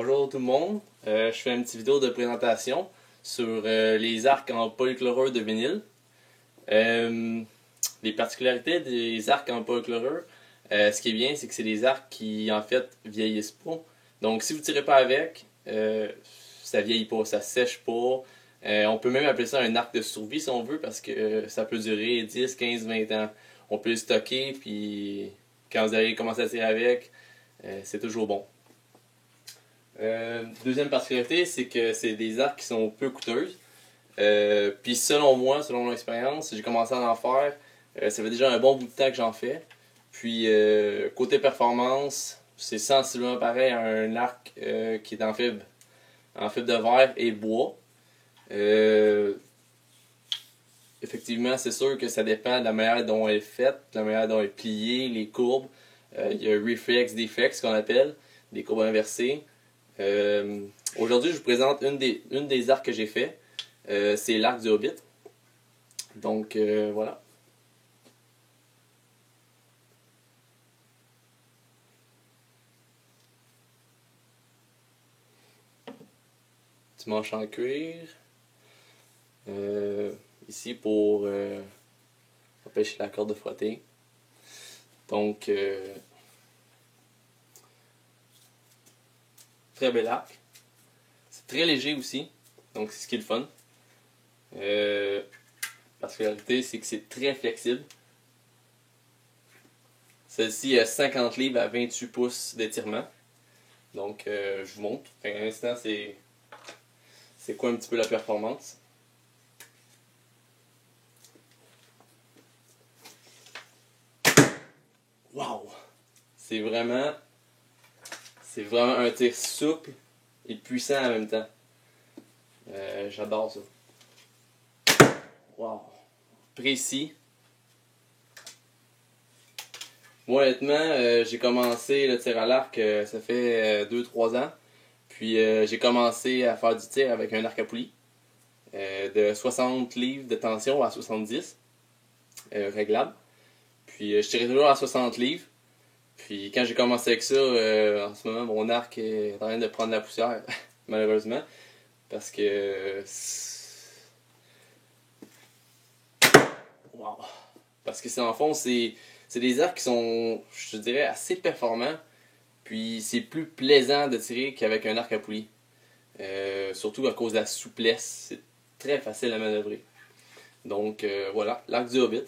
Bonjour tout le monde, je fais une petite vidéo de présentation sur les arcs en polychlorure de vinyle. Les particularités des arcs en polychlorure, ce qui est bien, c'est que c'est des arcs qui en fait vieillissent pas. Donc si vous ne tirez pas avec, ça vieillit pas, ça sèche pas. On peut même appeler ça un arc de survie si on veut parce que ça peut durer 10, 15, 20 ans. On peut le stocker puis quand vous allez commencer à tirer avec, c'est toujours bon. Deuxième particularité, c'est que c'est des arcs qui sont peu coûteuses. Puis selon moi, selon mon expérience, j'ai commencé à en faire. Ça fait déjà un bon bout de temps que j'en fais. Puis côté performance, c'est sensiblement pareil à un arc qui est en fibre de verre et bois. Effectivement, c'est sûr que ça dépend de la manière dont elle est faite, de la manière dont elle est pliée, les courbes. Il y a reflex, deflex qu'on appelle, des courbes inversées. Aujourd'hui, je vous présente une des arcs que j'ai fait. C'est l'arc du Hobbit. Donc, voilà. Petit manche en cuir. Ici pour empêcher la corde de frotter. Donc, très bel arc. C'est très léger aussi, donc c'est ce qui est le fun. Particularité, c'est que c'est très flexible. Celle-ci a 50 livres à 28 pouces d'étirement. Donc, je vous montre. À l'instant, c'est quoi un petit peu la performance. Wow! C'est vraiment un tir souple et puissant en même temps. J'adore ça. Wow! Précis. Moi, honnêtement, j'ai commencé le tir à l'arc, ça fait 2-3 ans. Puis j'ai commencé à faire du tir avec un arc à poulie. De 60 livres de tension à 70. Réglable. Puis je tirais toujours à 60 livres. Puis quand j'ai commencé avec ça, en ce moment, mon arc est en train de prendre la poussière, malheureusement. Parce que... Wow! Parce que en fond, c'est des arcs qui sont, je dirais, assez performants. Puis c'est plus plaisant de tirer qu'avec un arc à poulie. Surtout à cause de la souplesse. C'est très facile à manœuvrer. Donc voilà, l'arc du Hobbit.